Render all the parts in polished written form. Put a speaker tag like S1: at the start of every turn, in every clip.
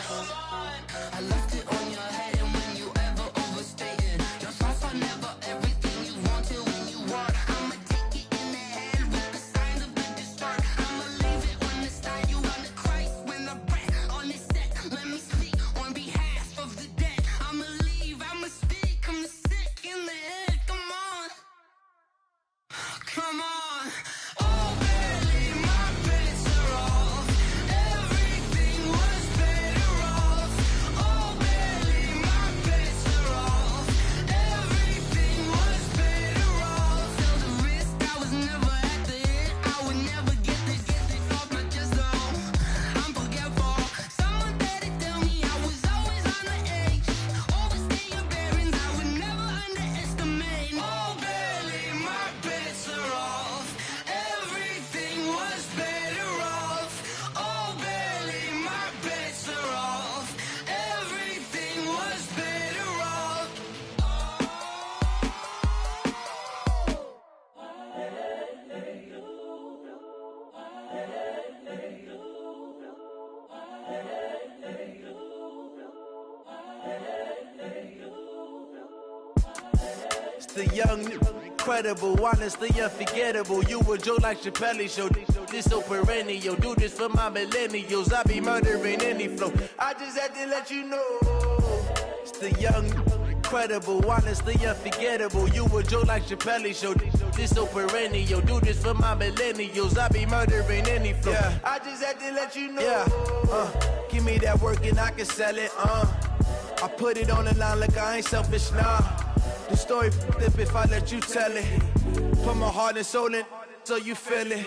S1: I left it on your head, and when you ever overstay it, your thoughts are never everything you wanted when you want. I'ma take it in the head with the signs of the distort. I'ma leave it on the side, you on the Christ when the breath on this set. Let me speak on behalf of the dead. I'ma leave, I'ma speak, I'm sick in the head. Come on, come on. Oh, barely, my bets are off. Everything was better off. Oh, barely, my bets are off. Everything was better off. Felt the risk, I was never at the hit. I would never get this off my chest, though. I'm forgetful. Someone better tell me I was always on the edge. Overstay your bearings, I would never underestimate. Oh, barely, my bets are off. Everything was better off. Oh, barely, my bets are off. Everything was better off.
S2: It's the young, incredible, honestly unforgettable. You a joke like Chappelle show. This so perennial. Do this for my millennials. I be murdering any flow. I just had to let you know. It's the young, incredible, honestly unforgettable. You a joke like Chappelle show. This so perennial. Do this for my millennials. I be murdering any flow. Yeah. I just had to let you know. Yeah. Give me that work and I can sell it. I put it on the line like I ain't selfish, nah. The story flip if I let you tell it. Put my heart and soul in so you feel it.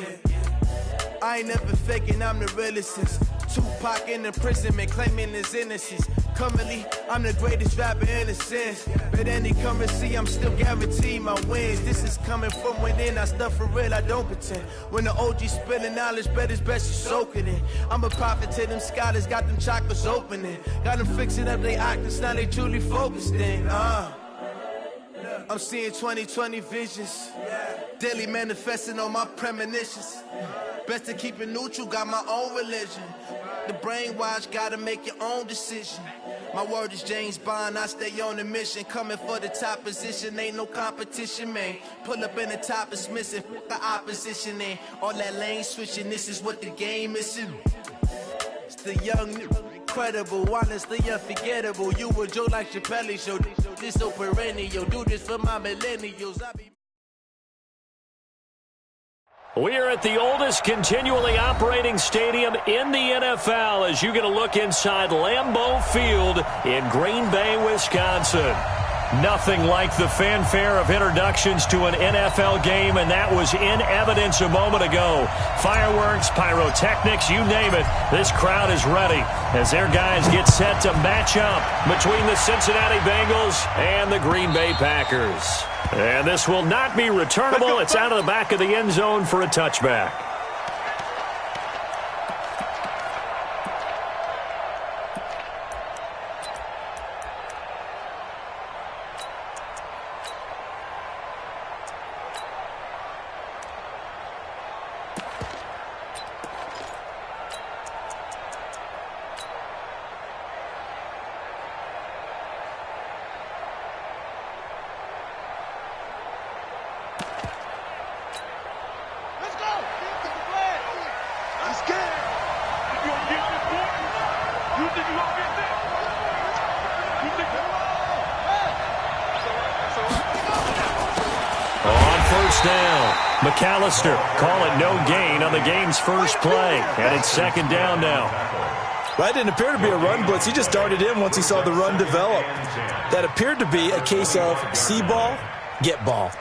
S2: I ain't never faking, I'm the realest since Tupac in imprisonment, claiming his innocence. Currently, I'm the greatest rapper in a sense. But any currency, I'm still guaranteed my wins. This is coming from within, I stuff for real, I don't pretend. When the OG spilling knowledge, bet it's best you soak it in. I'm a prophet to them scholars, got them chakras opening. Got them fixing up their octaves, now they truly focused in. I'm seeing 2020 visions, daily manifesting on my premonitions. Best to keep it neutral, got my own religion. The brainwash, gotta make your own decision. My word is James Bond, I stay on the mission. Coming for the top position, ain't no competition, man. Pull up in the top, it's missing, the opposition in. All that lane switching, this is what the game is. It's the young, incredible, honestly unforgettable. You a joke like Chappelle show. This so perennial. Do this for my millennials.
S3: We are at the oldest continually operating stadium in the NFL as you get a look inside Lambeau Field in Green Bay, Wisconsin. Nothing like the fanfare of introductions to an NFL game, and that was in evidence a moment ago. Fireworks, pyrotechnics, you name it. This crowd is ready as their guys get set to match up between the Cincinnati Bengals and the Green Bay Packers. And this will not be returnable. It's out of the back of the end zone for a touchback. Down. McAllister call it no gain on the game's first play, and it's second down now.
S4: That didn't appear to be a run blitz. He just darted in once he saw the run develop. That appeared to be a case of see ball, get ball.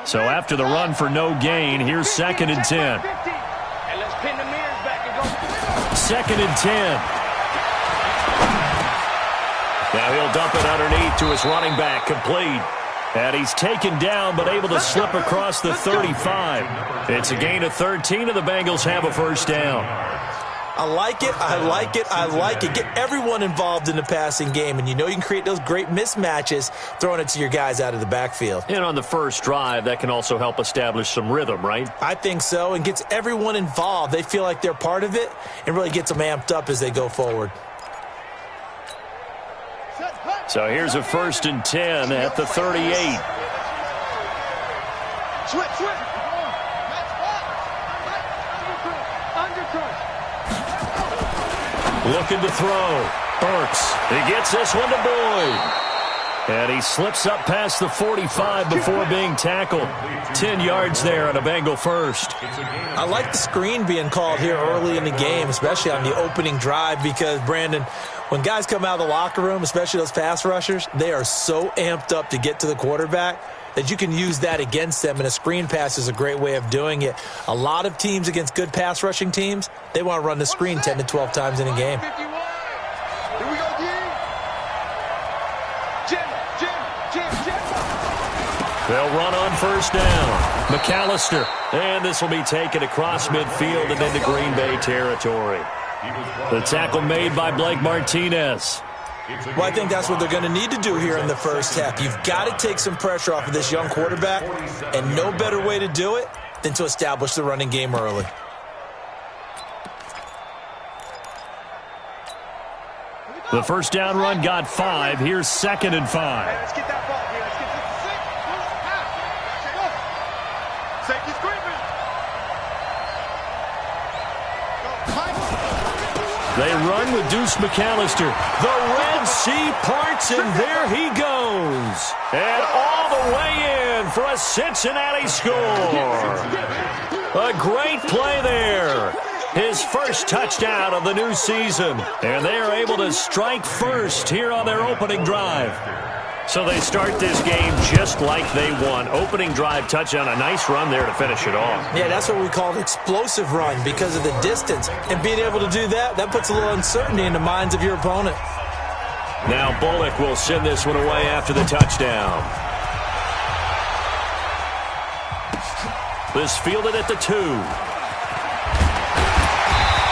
S3: So after the run for no gain, here's 2nd and 10. Second and 10. Now he'll dump it underneath to his running back, complete. And he's taken down but able to slip across the 35. It's a gain of 13, and the Bengals have a first down.
S4: I like it, I like it, I like it. Get everyone involved in the passing game, and you know you can create those great mismatches throwing it to your guys out of the backfield.
S3: And on the first drive, that can also help establish some rhythm, right?
S4: I think so, and gets everyone involved. They feel like they're part of it, and really gets them amped up as they go forward.
S3: So here's a 1st and 10 at the 38. Looking to throw. Burks. He gets this one to Boyd. And he slips up past the 45 before being tackled. 10 yards there on a Bengal first.
S4: I like the screen being called here early in the game, especially on the opening drive, because, Brandon, when guys come out of the locker room, especially those pass rushers, they are so amped up to get to the quarterback that you can use that against them, and a screen pass is a great way of doing it. A lot of teams against good pass rushing teams, they want to run the screen 10 to 12 times in a game.
S1: Here we go, Jim.
S3: They'll run on 1st down. McAllister. And this will be taken across midfield and into Green Bay territory. The tackle made by Blake Martinez.
S4: Well, I think that's what they're going to need to do here in the first half. You've got to take some pressure off of this young quarterback, and no better way to do it than to establish the running game early.
S3: The 1st down run got 5. Here's 2nd and 5.
S1: Let's get that ball here. Let's get this. Safety screen.
S3: They run with Deuce McAllister. The Red Sea parts, and there he goes. And all the way in for a Cincinnati score. A great play there. His first touchdown of the new season. And they are able to strike first here on their opening drive. So they start this game just like they won. Opening drive touchdown, a nice run there to finish it off.
S4: Yeah, that's what we call an explosive run because of the distance. And being able to do that, that puts a little uncertainty in the minds of your opponent.
S3: Now Bullock will send this one away after the touchdown. This fielded at the 2.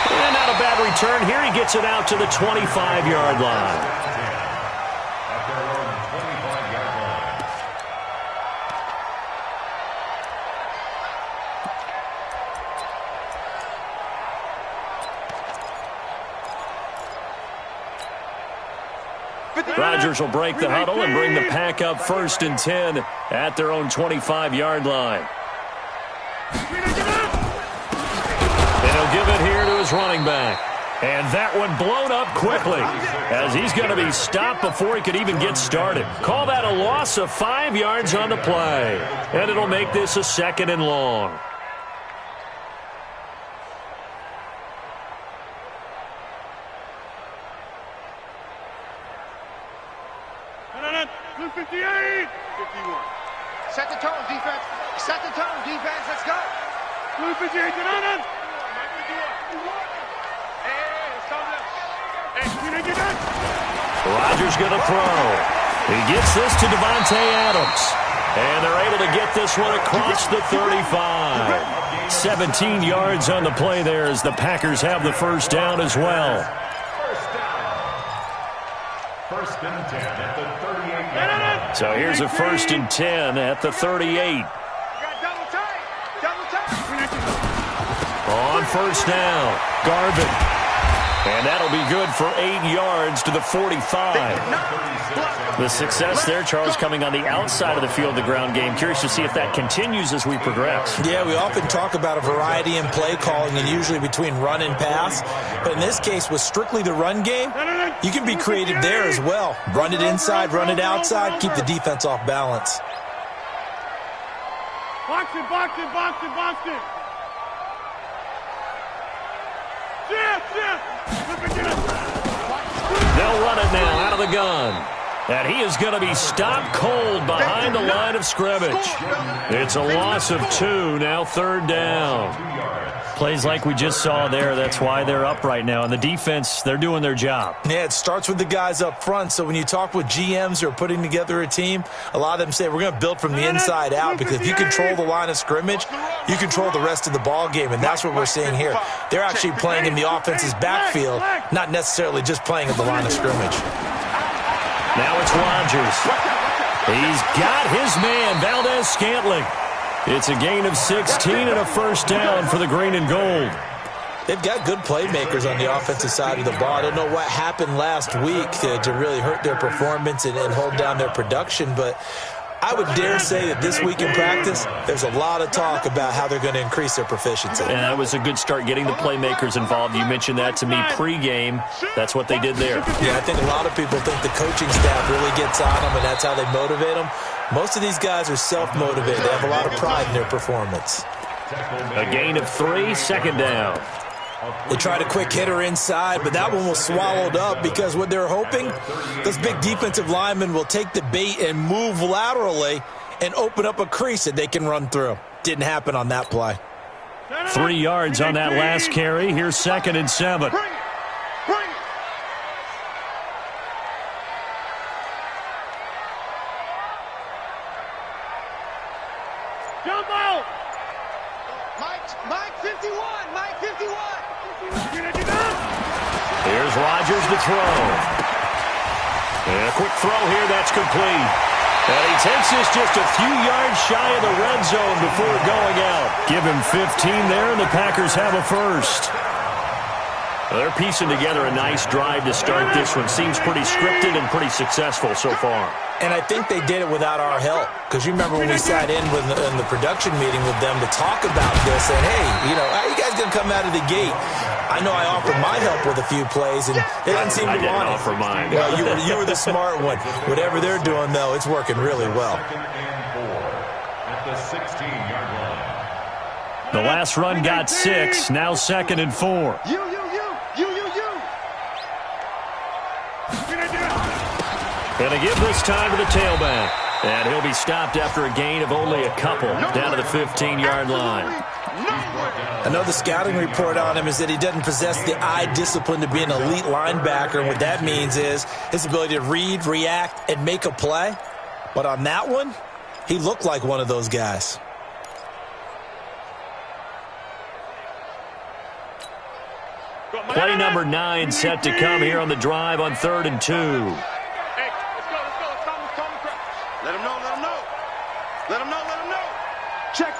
S3: And not a bad return here. He gets it out to the 25-yard line. Rodgers will break the huddle and bring the pack up 1st and 10 at their own 25-yard line. And he'll give it here to his running back. And that one blown up quickly as he's going to be stopped before he could even get started. Call that a loss of 5 yards on the play. And it'll make this a 2nd and long.
S1: Blue 58. 51. Set the tone, defense. Set the tone, defense. Let's go. Blue 58. Hey,
S3: Rodgers going to throw. He gets this to Devontae Adams. And they're able to get this one across the 35. 17 yards on the play there as the Packers have the 1st down as well.
S5: 1st and 10 at the 38.
S3: So here's a 1st and 10 at the 38. On 1st down, Garvin. And that'll be good for 8 yards to the 45. The success there, Charles, coming on the outside of the field, the ground game. Curious to see if that continues as we progress.
S4: Yeah, we often talk about a variety in play calling and usually between run and pass. But in this case, with strictly the run game, you can be creative there as well. Run it inside, run it outside, keep the defense off balance.
S1: Box it, box it, box it, box it.
S3: They'll run it now out of the gun. And he is going to be stopped cold behind the line of scrimmage. It's a loss of 2, now 3rd down. Plays like we just saw there. That's why they're up right now. And the defense, they're doing their job.
S4: Yeah, it starts with the guys up front. So when you talk with GMs who are putting together a team, a lot of them say we're going to build from the inside out, because if you control the line of scrimmage, you control the rest of the ball game, and that's what we're seeing here. They're actually playing in the offense's backfield, not necessarily just playing at the line of scrimmage.
S3: Now it's Rodgers. He's got his man, Valdez-Scantling. It's a gain of 16 and a first down for the green and gold.
S4: They've got good playmakers on the offensive side of the ball. I don't know what happened last week to really hurt their performance and hold down their production, but I would dare say that this week in practice, there's a lot of talk about how they're going to increase their proficiency.
S3: And that was a good start, getting the playmakers involved. You mentioned that to me pregame. That's what they did there.
S4: Yeah, I think a lot of people think the coaching staff really gets on them, and that's how they motivate them. Most of these guys are self-motivated. They have a lot of pride in their performance.
S3: A gain of 3, second down.
S4: They tried a quick hitter inside, but that one was swallowed up because what they're hoping, those big defensive linemen will take the bait and move laterally and open up a crease that they can run through. Didn't happen on that play.
S3: 3 yards on that last carry. Here's 2nd and 7.
S1: Mike 51, Mike 51.
S3: Here's Rodgers to throw. And a quick throw here, that's complete. And he takes this just a few yards shy of the red zone before going out. Give him 15 there, and the Packers have a first. They're piecing together a nice drive to start this one. Seems pretty scripted and pretty successful so far.
S4: And I think they did it without our help. Because you remember when we sat in the production meeting with them to talk about this, and hey, how are you guys going to come out of the gate? I know I offered my help with a few plays, and they didn't seem to want it.
S3: I didn't offer mine.
S4: You were the smart one. Whatever they're doing, though, it's working really well.
S5: At the 16-yard line.
S3: The last run got 6. Now 2nd and 4.
S1: You.
S3: And a give this time to the tailback. And he'll be stopped after a gain of only a couple down to the 15-yard line.
S4: Another scouting report on him is that he doesn't possess the eye discipline to be an elite linebacker. And what that means is his ability to read, react, and make a play. But on that one, he looked like one of those guys.
S3: Play number 9 set to come here on the drive on 3rd and 2.
S1: Let him know. Check.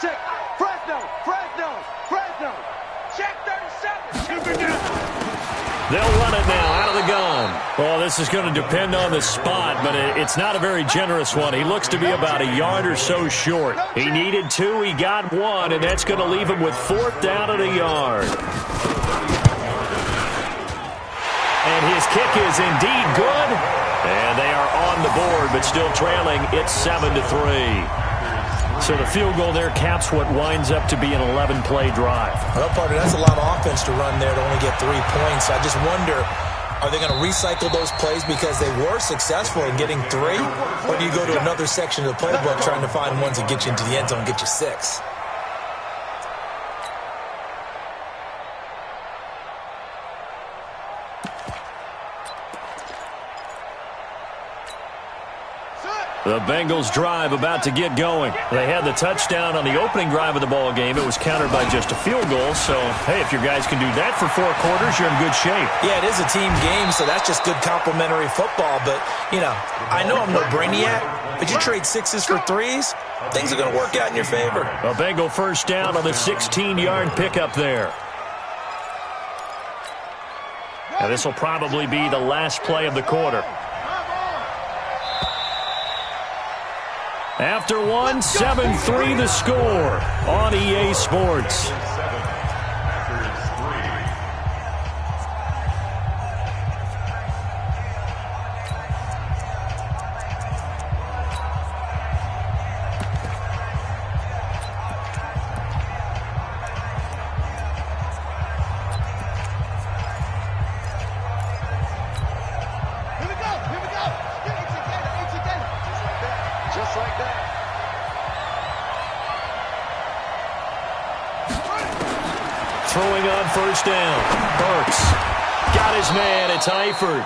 S1: Fresno. Check 37.
S3: They'll run it now out of the gun. Well, this is going to depend on the spot, but it's not a very generous one. He looks to be about a yard or so short. He needed 2. He got 1, and that's going to leave him with 4th down at a yard. And his kick is indeed good. And they are on the board, but still trailing. It's 7-3. So the field goal there caps what winds up to be an 11-play drive.
S4: Well, partner, that's a lot of offense to run there to only get 3 points. I just wonder, are they going to recycle those plays because they were successful in getting 3? Or do you go to another section of the playbook trying to find ones that get you into the end zone and get you 6?
S3: The Bengals drive about to get going. They had the touchdown on the opening drive of the ball game. It was countered by just a field goal. So, hey, if your guys can do that for 4 quarters, you're in good shape.
S4: Yeah, it is a team game, so that's just good complimentary football. But, I know I'm no brainiac, but you trade 6s for 3s, things are going to work out in your favor.
S3: A Bengal first down on the 16-yard pickup there. Now, this will probably be the last play of the quarter. After 1, 7-3 the score on EA Sports.
S1: Just like that.
S3: throwing on first down. Burks got his man. It's Eifert.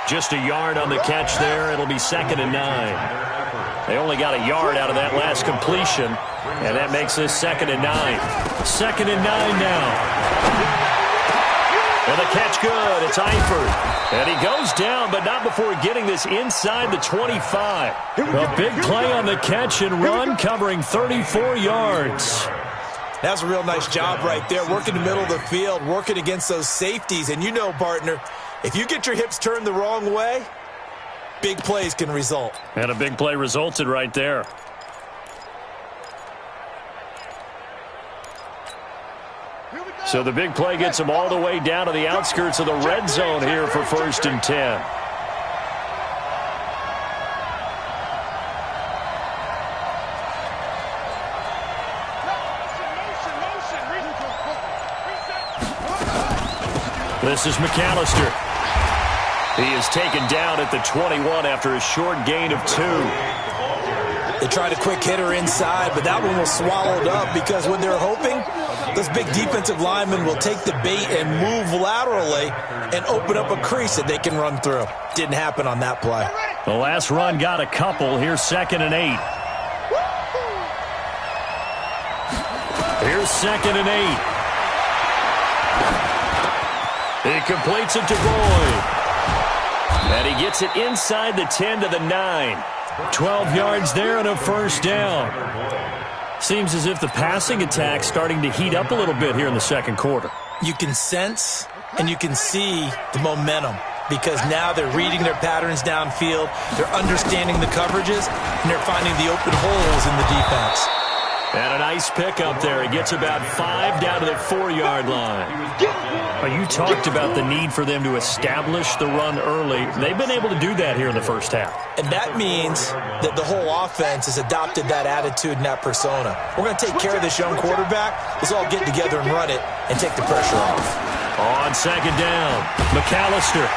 S3: Just a yard on the catch there. It'll be 2nd and 9. They only got a yard out of that last completion, and that makes this 2nd and 9. 2nd and 9 now. And the catch good. It's Eifert. And he goes down, but not before getting this inside the 25. A big play on the catch and run, covering 34 yards.
S4: That's a real nice job right there, working the middle of the field, working against those safeties. And you know, partner, if you get your hips turned the wrong way, big plays can result.
S3: And a big play resulted right there. So the big play gets them all the way down to the outskirts of the red zone here for 1st and 10. This is McAllister. He is taken down at the 21 after a short gain of 2.
S4: They tried a quick hitter inside, but that one was swallowed up because when they're hoping, those big defensive linemen will take the bait and move laterally and open up a crease that they can run through. Didn't happen on that play.
S3: The last run got a couple. Here's 2nd and 8. Here's 2nd and 8. He completes it to Boyd. And he gets it inside the 10 to the 9. 12 yards there and a first down. Seems as if the passing attack's starting to heat up a little bit here in the second quarter.
S4: You can sense and you can see the momentum because now they're reading their patterns downfield, they're understanding the coverages, and they're finding the open holes in the defense.
S3: And a nice pickup there. He gets about 5 down to the 4-yard line. You talked about the need for them to establish the run early. They've been able to do that here in the first half.
S4: And that means that the whole offense has adopted that attitude and that persona. We're going to take care of this young quarterback. Let's all get together and run it and take the pressure off.
S3: On 2nd down, McAllister.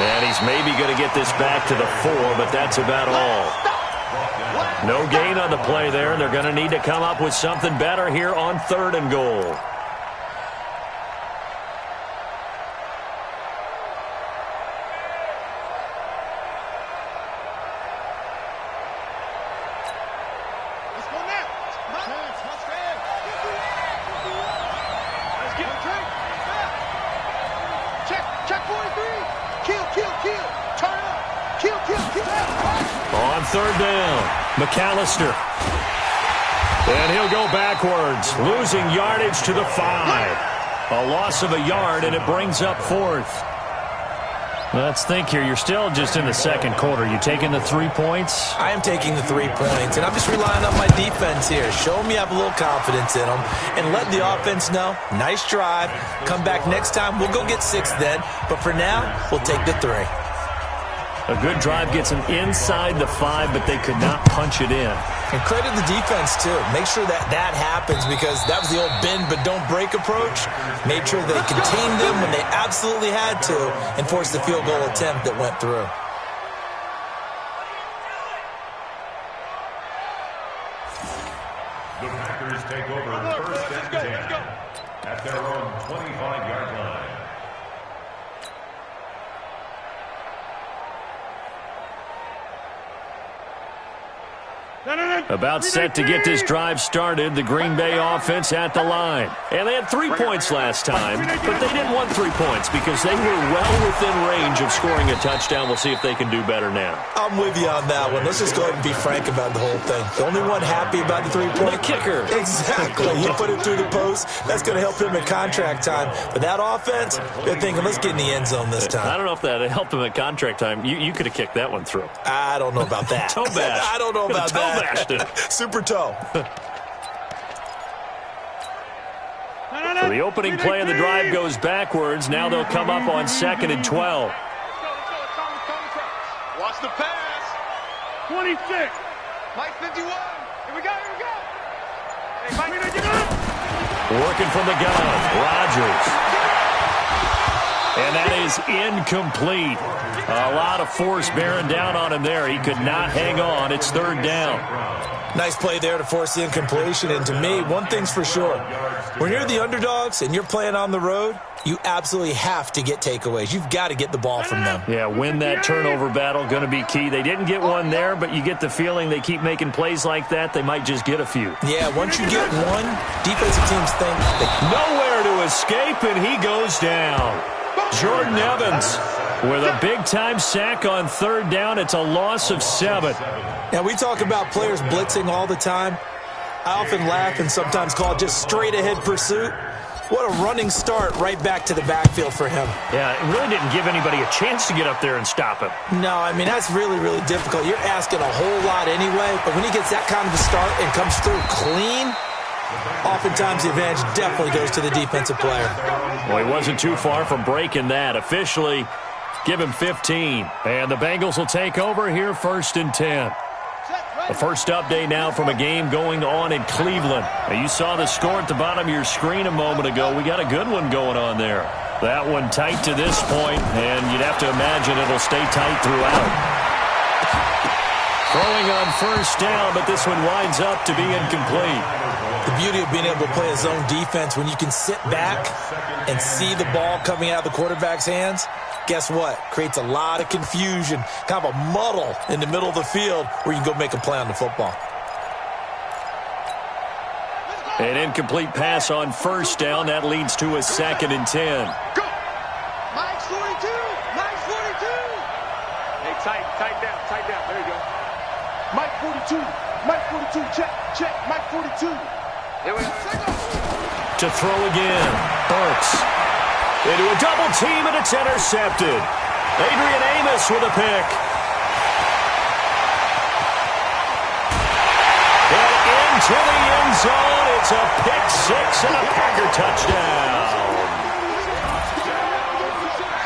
S3: And he's maybe going to get this back to the 4, but that's about all. No gain on the play there. They're going to need to come up with something better here on 3rd and goal. On 3rd down, McAllister. And he'll go backwards, losing yardage to the 5. A loss of a yard, and it brings up 4th. Let's think here. You're still just in the second quarter. You taking the 3 points?
S4: I am taking the 3 points, and I'm just relying on my defense here. Show them you have a little confidence in them, and let the offense know, nice drive. Come back next time. We'll go get 6 then, but for now, we'll take the 3.
S3: A good drive gets them inside the 5, but they could not punch it in.
S4: And credit the defense, too. Make sure that that happens because that was the old bend but don't break approach. Made sure they contained them when they absolutely had to and forced the field goal attempt that went through.
S5: The Packers take over 1st and 10 at their own 25-yard line.
S3: About set to get this drive started, the Green Bay offense at the line. And they had 3 points last time, but they didn't want 3 points because they were well within range of scoring a touchdown. We'll see if they can do better now.
S4: I'm with you on that one. Let's just go ahead and be frank about the whole thing. The only one happy about the 3-point?
S3: The kicker.
S4: Exactly. He put it through the post. That's going to help him at contract time. But that offense, they're thinking, let's get in the end zone this time.
S3: I don't know if that helped him at contract time. You could have kicked that one through.
S4: I don't know about that.
S3: Toe bash.
S4: I don't know about
S3: toe
S4: that.
S3: Bashed it.
S4: Super toe.
S3: So the opening play of the drive goes backwards. Now they'll come up on 2nd and 12.
S6: Watch the pass. 26. Mike 51. Here we go. Hey, Mike, get up.
S3: Working from the gun. Rodgers. And that is incomplete. A lot of force bearing down on him there. He could not hang on. It's 3rd down.
S4: Nice play there to force the incompletion. And to me, one thing's for sure. When you're the underdogs and you're playing on the road, you absolutely have to get takeaways. You've got to get the ball from them.
S3: Yeah, win that turnover battle, going to be key. They didn't get one there, but you get the feeling they keep making plays like that, they might just get a few.
S4: Yeah, once you get one, defensive teams think
S3: nowhere to escape, and he goes down. Jordan Evans with a big-time sack on third down. It's a loss of 7.
S4: Now, we talk about players blitzing all the time. I often laugh and sometimes call it just straight-ahead pursuit. What a running start right back to the backfield for him.
S3: Yeah, it really didn't give anybody a chance to get up there and stop him.
S4: No, I mean, that's really, really difficult. You're asking a whole lot anyway, but when he gets that kind of a start and comes through clean, oftentimes the advantage definitely goes to the defensive player.
S3: Well, he wasn't too far from breaking that. Officially, give him 15. And the Bengals will take over here 1st and 10. The first update now from a game going on in Cleveland. Now, you saw the score at the bottom of your screen a moment ago. We got a good one going on there. That one tight to this point, and you'd have to imagine it'll stay tight throughout. Throwing on first down, but this one winds up to be incomplete.
S4: The beauty of being able to play a zone defense when you can sit back and see the ball coming out of the quarterback's hands, guess what? Creates a lot of confusion, kind of a muddle in the middle of the field where you can go make a play on the football.
S3: An incomplete pass on first down. That leads to a 2nd and 10.
S6: Go! Mike's 42! Mike's 42! Hey, tight down. There you go. Mike 42. Mike 42. Check. Mike 42. Here we go.
S3: To throw again. Burks. Into a double team, and it's intercepted. Adrian Amos with a pick. And into the end zone. It's a pick 6 and a Packer touchdown.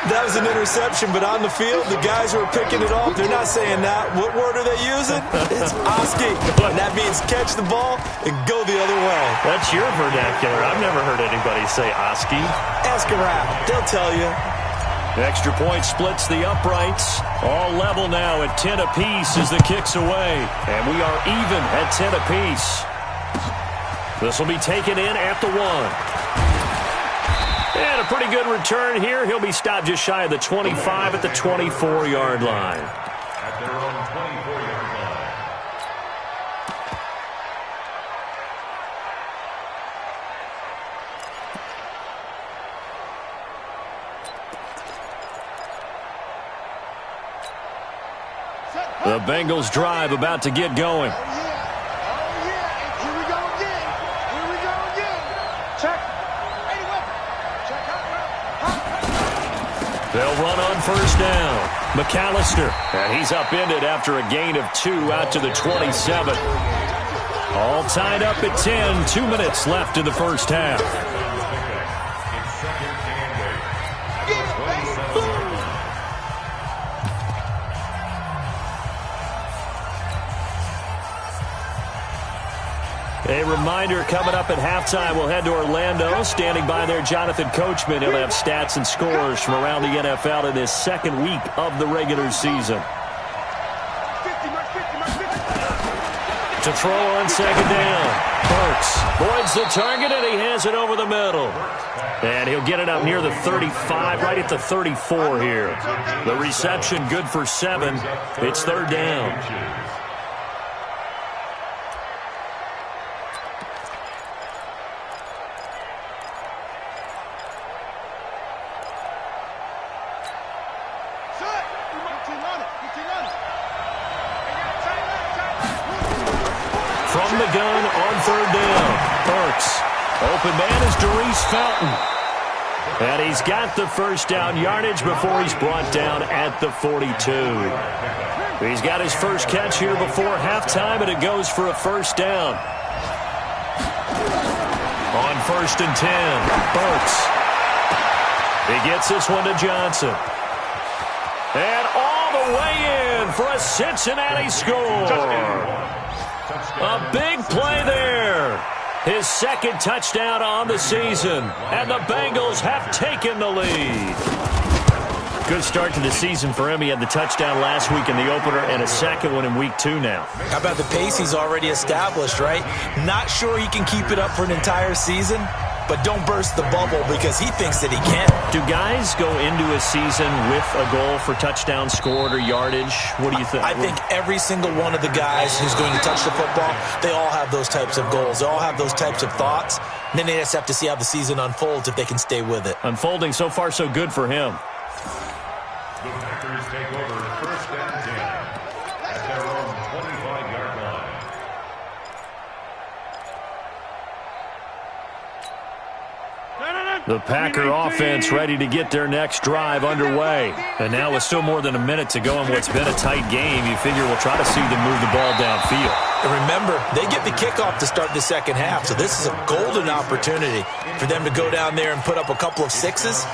S4: That was an interception, but on the field, the guys who are picking it off, they're not saying that. What word are they using? It's Oski. And that means catch the ball and go the other way.
S3: That's your vernacular. I've never heard anybody say Oski.
S4: Ask around. They'll tell you.
S3: Extra point splits the uprights. All level now at 10 apiece as the kick's away. And we are even at 10 apiece. This will be taken in at the 1. And a pretty good return here. He'll be stopped just shy of the 25 at the 24-yard line.
S5: At their own 24-yard line.
S3: The Bengals drive about to get going.
S6: Oh, yeah. Here we go again. Check. 81. Check out.
S3: They'll run on first down. McAllister. And he's upended after a gain of 2 out to the 27. All tied up at 10. 2 minutes left in the first half. A reminder, coming up at halftime, we'll head to Orlando. Standing by there, Jonathan Coachman. He'll have stats and scores from around the NFL in this second week of the regular season. To throw on second down. Burks avoids the target, and he has it over the middle. And he'll get it up near the 35, right at the 34 here. The reception good for 7. It's third down. From the gun on third down. Burks. Open man is Darius Fountain. And he's got the first down yardage before he's brought down at the 42. He's got his first catch here before halftime, and it goes for a first down. On 1st and 10, Burks. He gets this one to Johnson. And all the way in for a Cincinnati score. A big play there. His second touchdown on the season. And the Bengals have taken the lead. Good start to the season for him. He had the touchdown last week in the opener and a second one in week 2 now.
S4: How about the pace he's already established, right? Not sure he can keep it up for an entire season, but don't burst the bubble because he thinks that he can.
S3: Do guys go into a season with a goal for touchdown scored or yardage? What do you think?
S4: I think every single one of the guys who's going to touch the football, they all have those types of goals. They all have those types of thoughts. And then they just have to see how the season unfolds if they can stay with it.
S3: Unfolding so far so good for him.
S5: The Packers take over 1st and 10 at their own 25-yard line.
S3: The Packer offense ready to get their next drive underway. And now with still more than a minute to go in what's been a tight game, you figure we'll try to see them move the ball downfield.
S4: And remember, they get the kickoff to start the second half, so this is a golden opportunity for them to go down there and put up a couple of sixes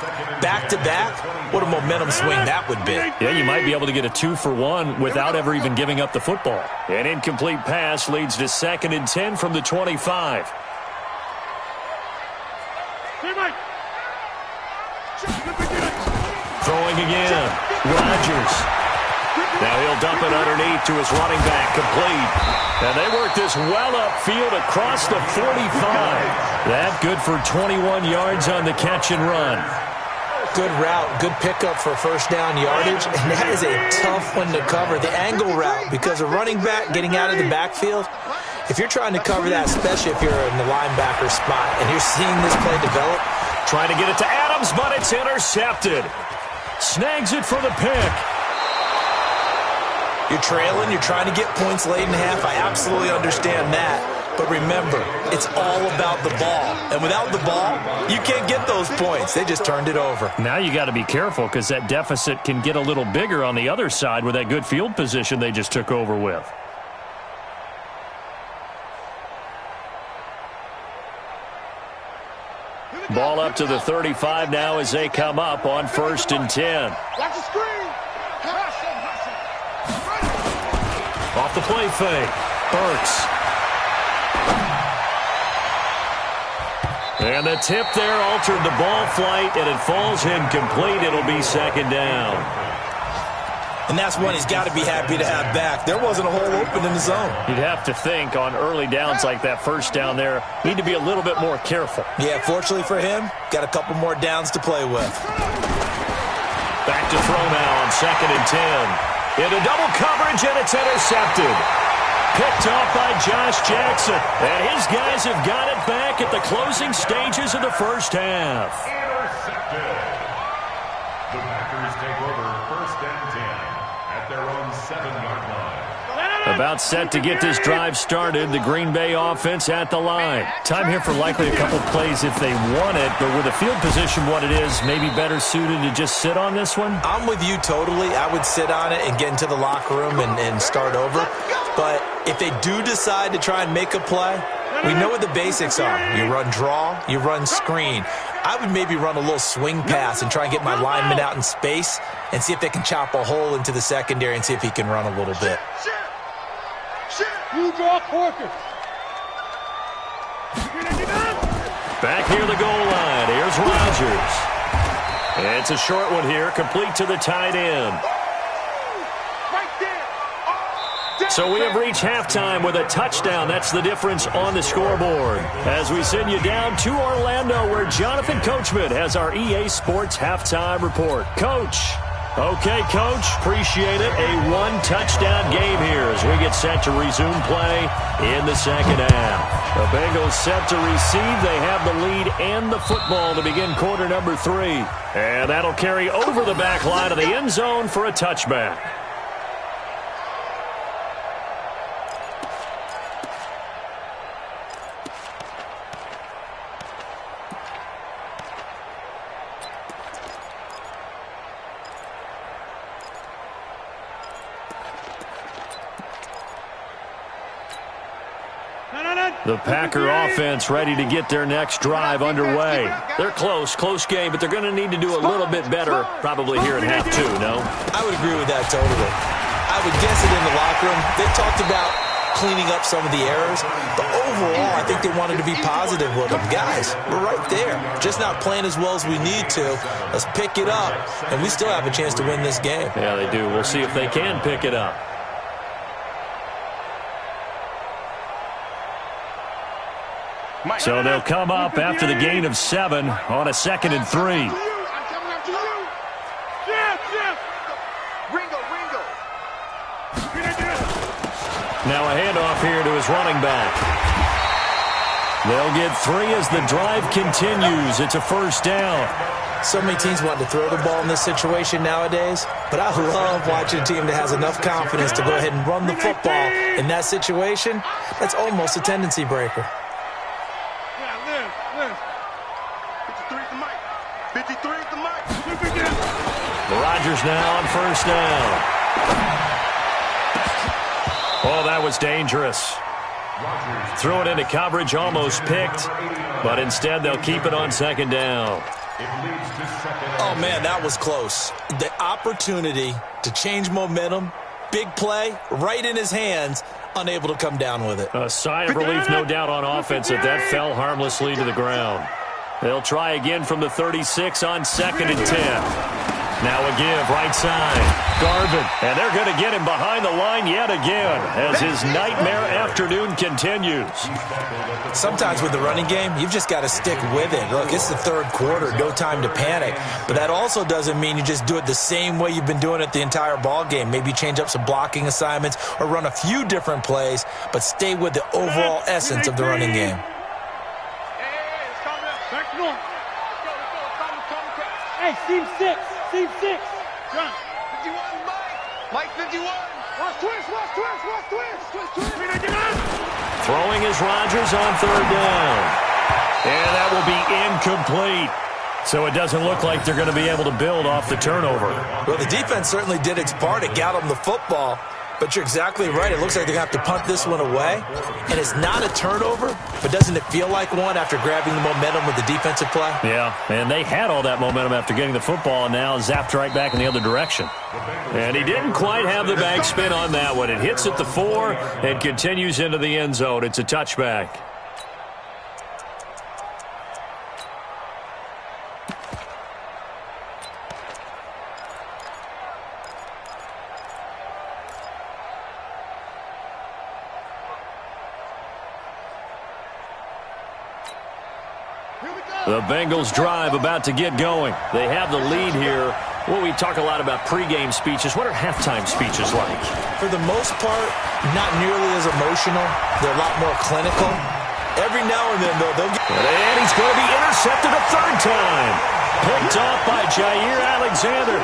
S4: back-to-back. What a momentum swing that would be.
S3: Yeah, you might be able to get a 2-for-1 without ever even giving up the football. An incomplete pass leads to 2nd and 10 from the 25. Throwing again. Rodgers. Now he'll dump it underneath to his running back, complete. And they work this well upfield across the 45. That good for 21 yards on the catch and run.
S4: Good route, good pickup for first down yardage, and that is a tough one to cover. The angle route, because a running back getting out of the backfield, if you're trying to cover that, especially if you're in the linebacker spot, and you're seeing this play develop.
S3: Trying to get it to Adams, but it's intercepted. Snags it for the pick.
S4: You're trailing, you're trying to get points late in half. I absolutely understand that. But remember, it's all about the ball. And without the ball, you can't get those points. They just turned it over.
S3: Now you got to be careful because that deficit can get a little bigger on the other side with that good field position they just took over with. Ball up to the 35 now as they come up on 1st and 10.
S6: Watch the screen.
S3: Off the play fake. Burks. And the tip there altered the ball flight, and it falls incomplete. It'll be 2nd down.
S4: And that's one he's got to be happy to have back. There wasn't a hole open in the zone.
S3: You'd have to think on early downs like that first down there, need to be a little bit more careful.
S4: Yeah, fortunately for him, got a couple more downs to play with.
S3: Back to throw now on 2nd and 10. Into double coverage, and it's intercepted. Picked off by Josh Jackson. And his guys have got it back at the closing stages of the first half.
S5: Intercepted. The Packers take over 1st and 10 at their own 7-yard line.
S3: About set to get this drive started. The Green Bay offense at the line. Time here for likely a couple plays if they want it, but with the field position what it is, maybe better suited to just sit on this one?
S4: I'm with you totally. I would sit on it and get into the locker room and start over. But if they do decide to try and make a play, we know what the basics are. You run draw, you run screen. I would maybe run a little swing pass and try and get my lineman out in space and see if they can chop a hole into the secondary and see if he can run a little bit.
S6: You draw quicker.
S3: Back near the goal line. Here's Rodgers. It's a short one here, complete to the tight end. So we have reached halftime with a touchdown. That's the difference on the scoreboard. As we send you down to Orlando, where Jonathan Coachman has our EA Sports Halftime Report. Coach. Okay, Coach. Appreciate it. A one-touchdown game here as we get set to resume play in the second half. The Bengals set to receive. They have the lead and the football to begin quarter number 3. And that'll carry over the back line of the end zone for a touchback. The Packer offense ready to get their next drive underway. They're close game, but they're going to need to do a little bit better probably here in half 2, no?
S4: I would agree with that totally. I would guess it in the locker room. They talked about cleaning up some of the errors. But overall, I think they wanted to be positive with them. Guys, we're right there. Just not playing as well as we need to. Let's pick it up, and we still have a chance to win this game.
S3: Yeah, they do. We'll see if they can pick it up. So they'll come up after the gain of 7 on a 2nd and 3. Now a handoff here to his running back. They'll get 3 as the drive continues. It's a first down.
S4: So many teams want to throw the ball in this situation nowadays, but I love watching a team that has enough confidence to go ahead and run the football in that situation. That's almost a tendency breaker.
S3: Rodgers now on first down. Oh, that was dangerous. Threw it into coverage, almost picked, but instead they'll keep it on 2nd down.
S4: Oh, man, that was close. The opportunity to change momentum, big play, right in his hands, unable to come down with it.
S3: A sigh of relief, no doubt, on offense that fell harmlessly to the ground. They'll try again from the 36 on 2nd and 10. Now a give, right side. Garvin, and they're going to get him behind the line yet again as his nightmare afternoon continues.
S4: Sometimes with the running game, you've just got to stick with it. Look, it's the 3rd quarter, no time to panic. But that also doesn't mean you just do it the same way you've been doing it the entire ball game. Maybe change up some blocking assignments or run a few different plays, but stay with the overall essence of the running game.
S6: Hey, team 6. Team 6. John. 51, Mike. 51. Watch twist.
S3: Throwing is Rodgers on 3rd down. And that will be incomplete. So it doesn't look like they're going to be able to build off the turnover.
S4: Well, the defense certainly did its part. It got them the football. But you're exactly right. It looks like they're going to have to punt this one away. And it's not a turnover, but doesn't it feel like one after grabbing the momentum with the defensive play?
S3: Yeah, and they had all that momentum after getting the football and now zapped right back in the other direction. And he didn't quite have the bag spin on that one. It hits at the 4 and continues into the end zone. It's a touchback. The Bengals drive about to get going. They have the lead here. Well, we talk a lot about pregame speeches. What are halftime speeches like?
S4: For the most part, not nearly as emotional. They're a lot more clinical. Every now and then, though, they'll get...
S3: And he's going to be intercepted a 3rd time. Picked off by Jair Alexander.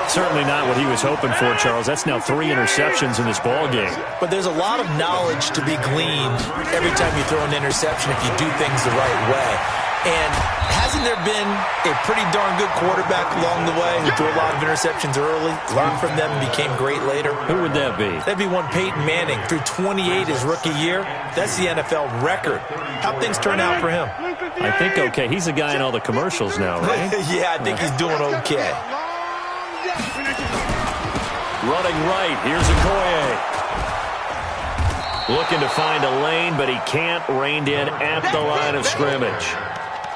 S3: Certainly not what he was hoping for, Charles. That's now 3 interceptions in this ball game.
S4: But there's a lot of knowledge to be gleaned every time you throw an interception if you do things the right way. And hasn't there been a pretty darn good quarterback along the way who threw a lot of interceptions early, learned from them, and became great later?
S3: Who would that be?
S4: That'd be one Peyton Manning. Threw 28 his rookie year. That's the NFL record. How'd things turn out for him?
S3: I think okay. He's the guy in all the commercials now, right?
S4: Yeah, I think he's doing okay.
S3: Running right. Here's Okoye. Looking to find a lane, but he can't. Reined in at the line of scrimmage.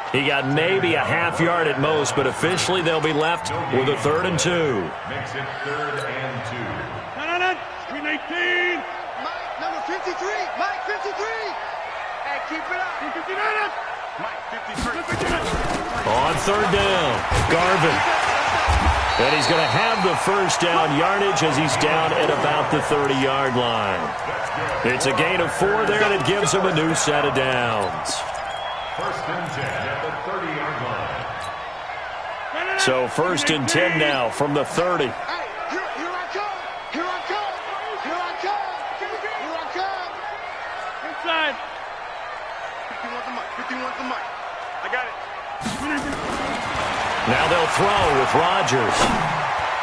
S3: He got maybe a half yard at most, but officially they'll be left with a 3rd and 2.
S5: Makes it 3rd and 2.
S6: No. Screen 18. Mike, number 53. Mike, 53. Hey, keep it up. 59. Mike, 53.
S3: On 3rd down, Garvin. And he's going to have the first down yardage as he's down at about the 30-yard line. It's a gain of 4 there, and it gives him a new set of downs.
S5: 1st and 10 at the 30-yard line.
S3: So 1st and 10 now from the 30.
S6: Hey, here I come. Here I come. Here I come. Here I come. Inside. 51 to Mike. 51 to Mike. I got it.
S3: Now they'll throw with Rodgers.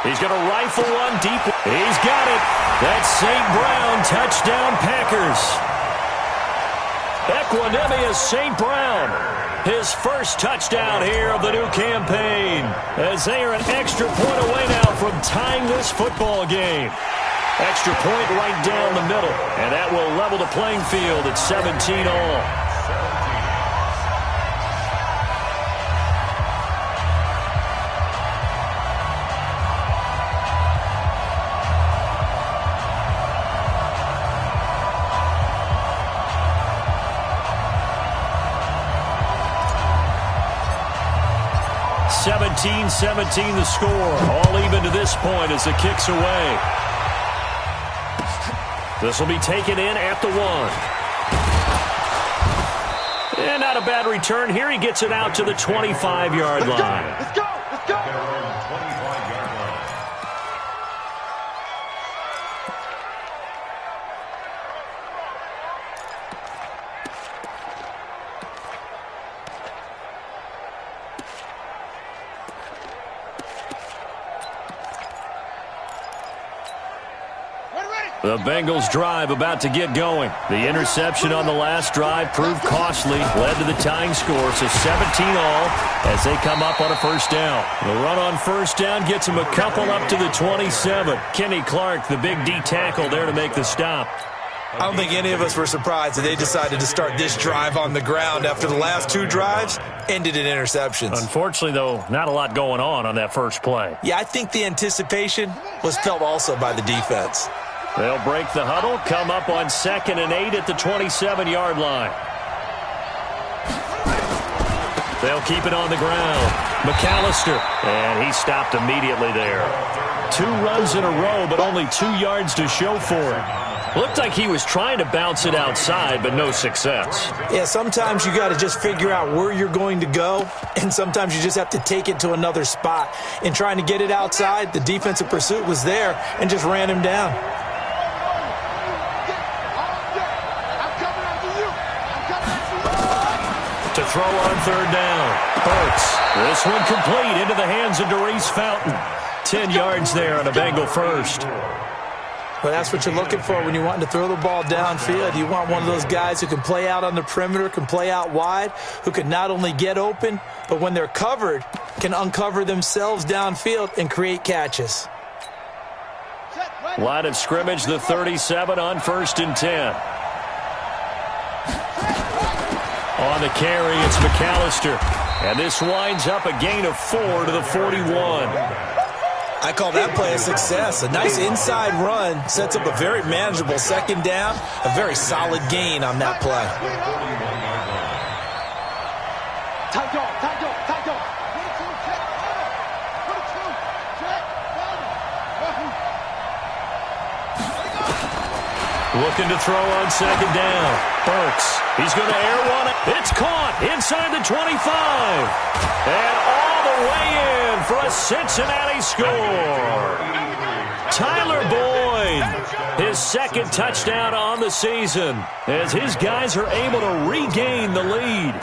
S3: He's going to rifle one deep. He's got it. That's St. Brown. Touchdown, Packers. Equanimous St. Brown. His first touchdown here of the new campaign. As they are an extra point away now from tying this football game. Extra point right down the middle. And that will level the playing field at 17 all. 17-17 the score. All even to this point as the kick's away. This will be taken in at the 1. And not a bad return here. He gets it out to the 25-yard line.
S6: Let's go! Let's go!
S3: The Bengals drive about to get going. The interception on the last drive proved costly, led to the tying score, so 17 all as they come up on a first down. The run on first down gets them a couple up to the 27. Kenny Clark, the big D tackle there to make the stop.
S4: I don't think any of us were surprised that they decided to start this drive on the ground after the last 2 drives ended in interceptions.
S3: Unfortunately, though, not a lot going on that first play.
S4: Yeah, I think the anticipation was felt also by the defense.
S3: They'll break the huddle, come up on 2nd and 8 at the 27-yard line. They'll keep it on the ground. McAllister, and he stopped immediately there. 2 runs in a row, but only 2 yards to show for it. Looked like he was trying to bounce it outside, but no success.
S4: Yeah, sometimes you got to just figure out where you're going to go, and sometimes you just have to take it to another spot. In trying to get it outside, the defensive pursuit was there and just ran him down.
S3: To throw on 3rd down. Hurts. This one complete into the hands of Darius Fountain. 10 yards there on a Bengal first.
S4: Well, that's what you're looking for when you're wanting to throw the ball downfield. You want one of those guys who can play out on the perimeter, can play out wide, who can not only get open, but when they're covered, can uncover themselves downfield and create catches.
S3: Line of scrimmage, the 37 on 1st and 10. On the carry, it's McAllister. And this winds up a gain of 4 to the 41.
S4: I call that play a success. A nice inside run sets up a very manageable 2nd down. A very solid gain on that play.
S6: Tight dog, tight dog, tight dog.
S3: Looking to throw on 2nd down. Burks. He's going to air one. It's caught inside the 25. And all the way in for a Cincinnati score. Tyler Boyd, his 2nd touchdown on the season as his guys are able to regain the lead.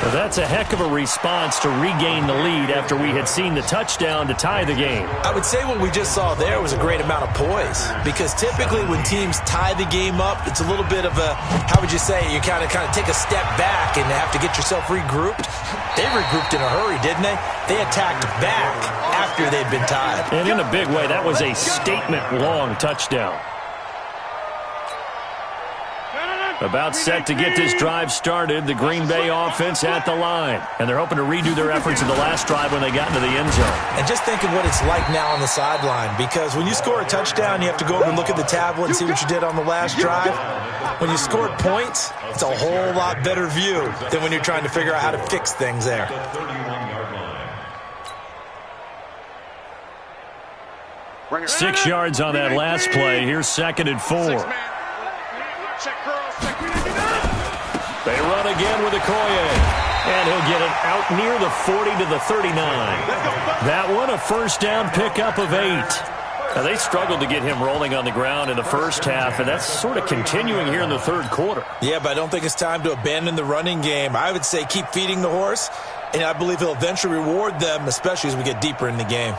S3: Well, that's a heck of a response to regain the lead after we had seen the touchdown to tie the game.
S4: I would say what we just saw there was a great amount of poise, because typically when teams tie the game up, it's a little bit of a, how would you say, you kind of take a step back and have to get yourself regrouped. They regrouped in a hurry, didn't they? They attacked back after they'd been tied.
S3: And in a big way, that was a statement-long touchdown. About set to get this drive started, the Green Bay offense at the line. And they're hoping to redo their efforts in the last drive when they got into the end zone.
S4: And just think of what it's like now on the sideline, because when you score a touchdown, you have to go over and look at the tablet and see what you did on the last drive. When you scored points, it's a whole lot better view than when you're trying to figure out how to fix things there.
S3: 6 yards on that last play. Here's 2nd and 4. They run again with Okoye, and he'll get it out near the 40 to the 39. That one, a first down pickup of 8. Now, they struggled to get him rolling on the ground in the first half, and that's sort of continuing here in the 3rd quarter.
S4: Yeah, but I don't think it's time to abandon the running game. I would say keep feeding the horse, and I believe he'll eventually reward them, especially as we get deeper in the game.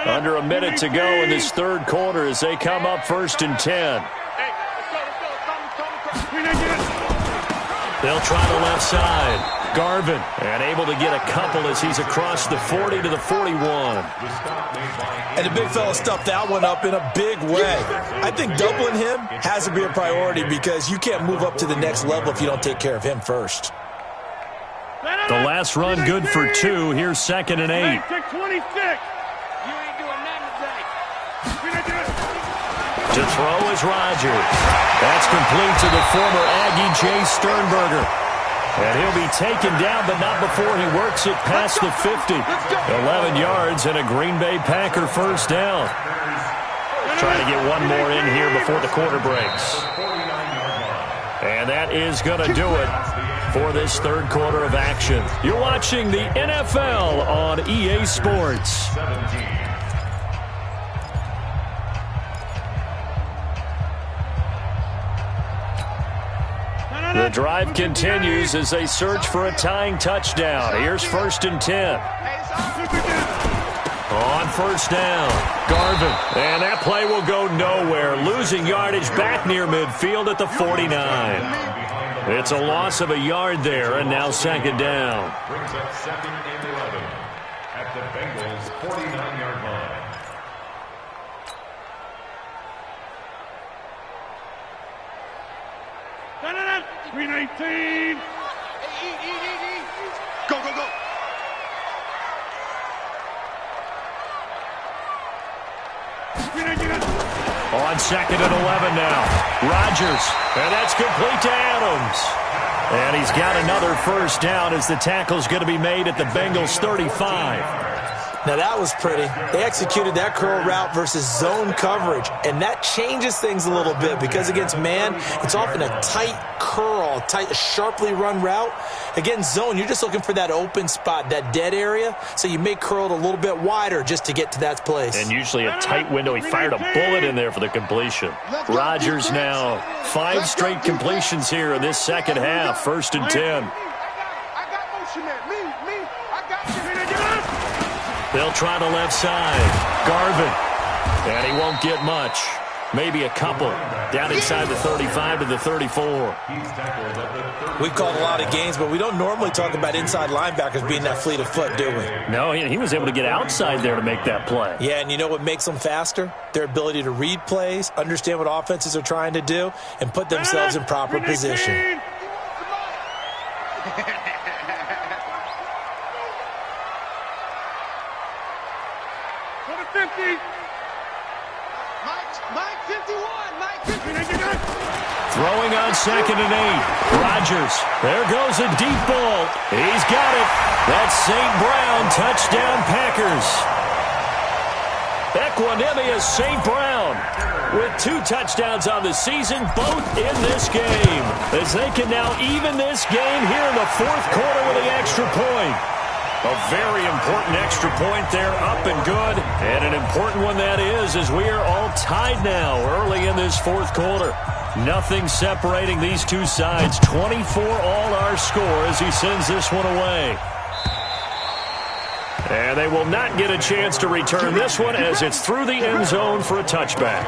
S3: Under a minute to go in this 3rd quarter as they come up 1st and 10. They'll try the left side. Garvin, and able to get a couple as he's across the 40 to the 41.
S4: And the big fella stuffed that one up in a big way. I think doubling him has to be a priority because you can't move up to the next level if you don't take care of him first.
S3: The last run good for 2. Here's 2nd and 8. To throw is Rodgers. That's complete to the former Aggie Jay Sternberger. And he'll be taken down, but not before he works it past the 50. 11 yards and a Green Bay Packer first down. Trying to get one more in here before the quarter breaks. And that is going to do it for this third quarter of action. You're watching the NFL on EA Sports. The drive continues as they search for a tying touchdown. Here's 1st and 10. On first down, Garvin. And that play will go nowhere. Losing yardage back near midfield at the 49. It's a loss of a yard there, and now 2nd down.
S5: Brings up 2nd and 11 at the Bengals' 49-yard line.
S6: No. 319. Go, go, go.
S3: On 2nd and 11 now. Rodgers. And that's complete to Adams. And he's got another first down as the tackle's going to be made at the Bengals' 35.
S4: Now, that was pretty. They executed that curl route versus zone coverage, and that changes things a little bit because against man, it's often a tight curl, tight, sharply run route. Against zone, you're just looking for that open spot, that dead area, so you may curl it a little bit wider just to get to that place.
S3: And usually a tight window. He fired a bullet in there for the completion. Rodgers now 5 straight completions here in this second half. 1st and 10.
S6: I got motion man. Me. I got you.
S3: They'll try the left side. Garvin. And he won't get much. Maybe a couple. Down inside the 35 to the 34.
S4: We've called a lot of games, but we don't normally talk about inside linebackers being that fleet of foot, do we?
S3: No, he was able to get outside there to make that play.
S4: Yeah, and you know what makes them faster? Their ability to read plays, understand what offenses are trying to do, and put themselves in proper position.
S3: Throwing on 2nd and 8. Rodgers. There goes a deep ball. He's got it. That's St. Brown. Touchdown, Packers. Equanimous St. Brown with 2 touchdowns on the season, both in this game, as they can now even this game here in the 4th quarter with the extra point. A very important extra point there, up and good, and an important one that is, as we are all tied now early in this 4th quarter. Nothing separating these two sides. 24 all our score as he sends this one away. And they will not get a chance to return this one as it's through the end zone for a touchback.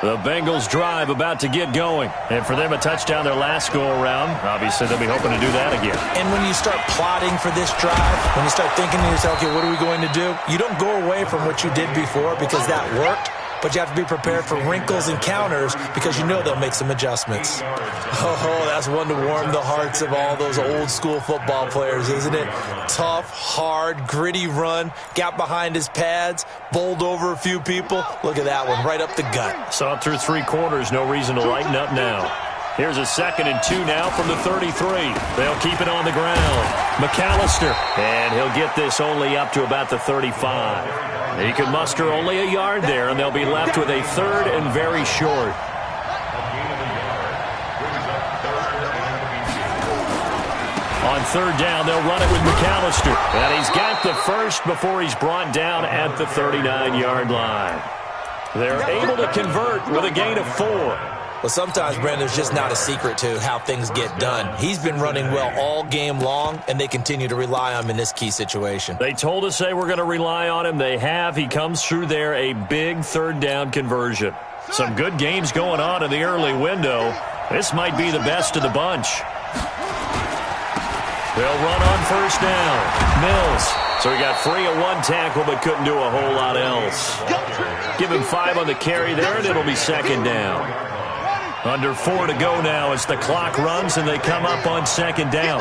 S3: The Bengals drive about to get going. And for them, a touchdown their last go-around. Obviously, they'll be hoping to do that again.
S4: And when you start plotting for this drive, when you start thinking to yourself, okay, what are we going to do? You don't go away from what you did before because that worked. But you have to be prepared for wrinkles and counters because you know they'll make some adjustments. Oh, that's one to warm the hearts of all those old-school football players, isn't it? Tough, hard, gritty run, got behind his pads, bowled over a few people. Look at that one, right up the gut.
S3: Saw it through 3 quarters, no reason to lighten up now. Here's a 2nd and 2 now from the 33. They'll keep it on the ground. McAllister, and he'll get this only up to about the 35. He can muster only a yard there, and they'll be left with a 3rd and very short. On 3rd down, they'll run it with McAllister. And he's got the first before he's brought down at the 39-yard line. They're able to convert with a gain of 4.
S4: Well, sometimes, Brandon, there's just not a secret to how things get done. He's been running well all game long, and they continue to rely on him in this key situation.
S3: They told us they were going to rely on him. They have. He comes through there, a big third down conversion. Some good games going on in the early window. This might be the best of the bunch. They'll run on first down. Mills. So he got free of one tackle but couldn't do a whole lot else. Give him 5 on the carry there, and it'll be second down. Under 4 to go now as the clock runs and they come up on second down.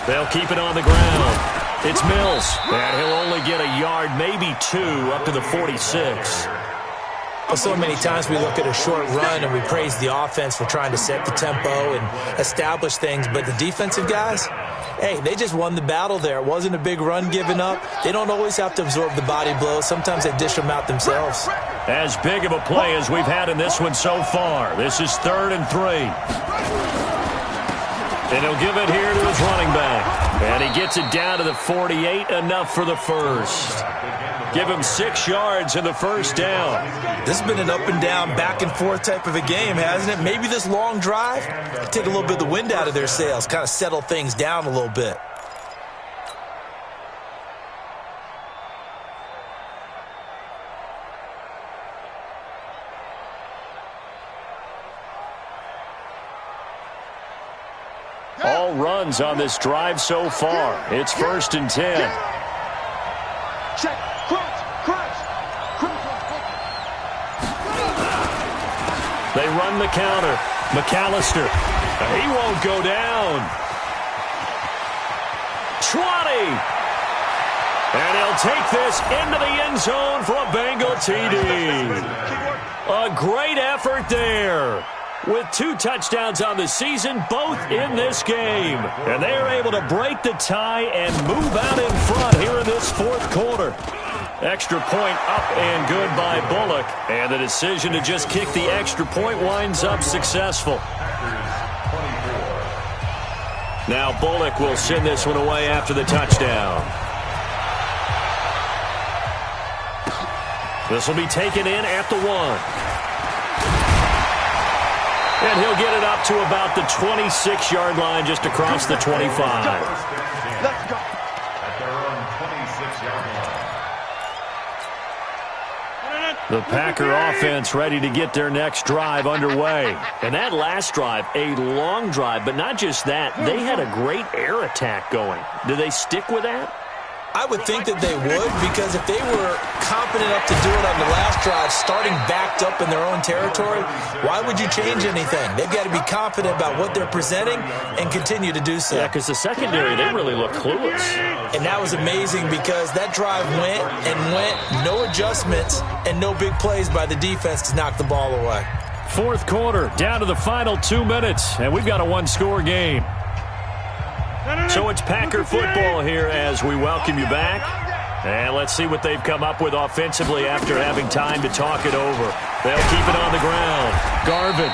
S3: They'll keep it on the ground. It's Mills, and he'll only get a yard, maybe 2, up to the 46.
S4: So many times we look at a short run and we praise the offense for trying to set the tempo and establish things, but the defensive guys, hey, they just won the battle there. It wasn't a big run given up. They don't always have to absorb the body blows. Sometimes they dish them out themselves.
S3: As big of a play as we've had in this one so far. This is 3rd and 3. And he'll give it here to his running back. And he gets it down to the 48, enough for the first. Give him 6 yards in the first down.
S4: This has been an up and down, back and forth type of a game, hasn't it? Maybe this long drive take a little bit of the wind out of their sails, kind of settle things down a little bit.
S3: All runs on this drive so far. It's 1st and 10.
S6: Check.
S3: They run the counter. McAllister. He won't go down. 20. And he'll take this into the end zone for a Bengal TD. A great effort there. With 2 touchdowns on the season, both in this game. And they are able to break the tie and move out in front here in this 4th quarter. Extra point up and good by Bullock. And the decision to just kick the extra point winds up successful. Now Bullock will send this one away after the touchdown. This will be taken in at the 1. And he'll get it up to about the 26-yard line, just across the 25.
S6: Let's go.
S5: At their own 26-yard line.
S3: The Packer offense ready to get their next drive underway. And that last drive, a long drive, but not just that, they had a great air attack going. Do they stick with that?
S4: I would think that they would, because if they were confident enough to do it on the last drive, starting backed up in their own territory, why would you change anything? They've got to be confident about what they're presenting and continue to do so.
S3: Yeah, because the secondary, they really look clueless.
S4: And that was amazing because that drive went and went, no adjustments and no big plays by the defense to knock the ball away.
S3: 4th quarter, down to the final 2 minutes, and we've got a 1-score game. So it's Packer football here as we welcome you back. And let's see what they've come up with offensively after having time to talk it over. They'll keep it on the ground. Garvin,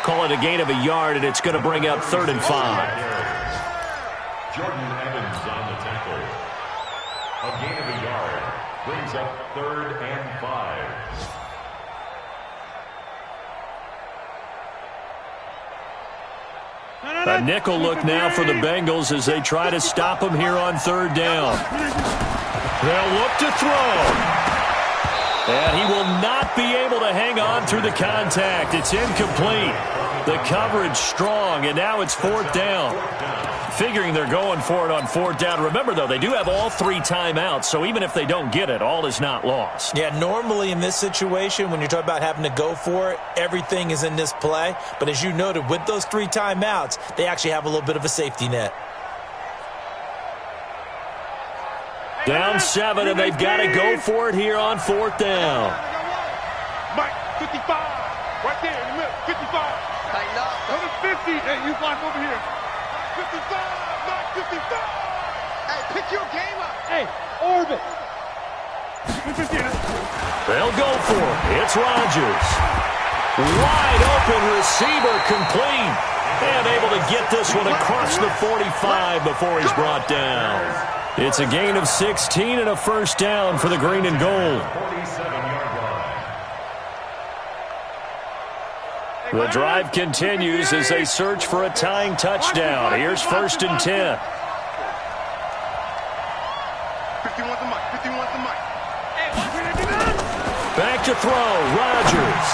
S3: call it a gain of a yard, and it's going to bring up 3rd and 5.
S5: Jordan Evans on the tackle. A gain of a yard brings up 3rd and 5.
S3: A nickel look now for the Bengals as they try to stop him here on 3rd down. They'll look to throw. And he will not be able to hang on through the contact. It's incomplete. The coverage strong, and now it's 4th down. Figuring they're going for it on 4th down. Remember, though, they do have all 3 timeouts, so even if they don't get it, all is not lost.
S4: Yeah, normally in this situation, when you're talking about having to go for it, everything is in this play. But as you noted, with those 3 timeouts, they actually have a little bit of a safety net.
S3: Down 7, and they've got to go for it here on 4th down.
S6: Mike, 55. Right there in the middle, 55.
S1: Tighten up.
S6: Number 50. Hey, you block over here. 55, Mike, 55.
S1: Hey, pick your game up.
S6: Hey, orbit.
S3: They'll go for it. It's Rodgers. Wide open receiver complete. And able to get this one across the 45 before he's brought down. It's a gain of 16 and a first down for the green and gold.
S5: 47-yard line.
S3: The drive continues as they search for a tying touchdown. Here's 1st and 10.
S6: 50 wants the mic. 50 wants the mic.
S3: Back to throw, Rodgers.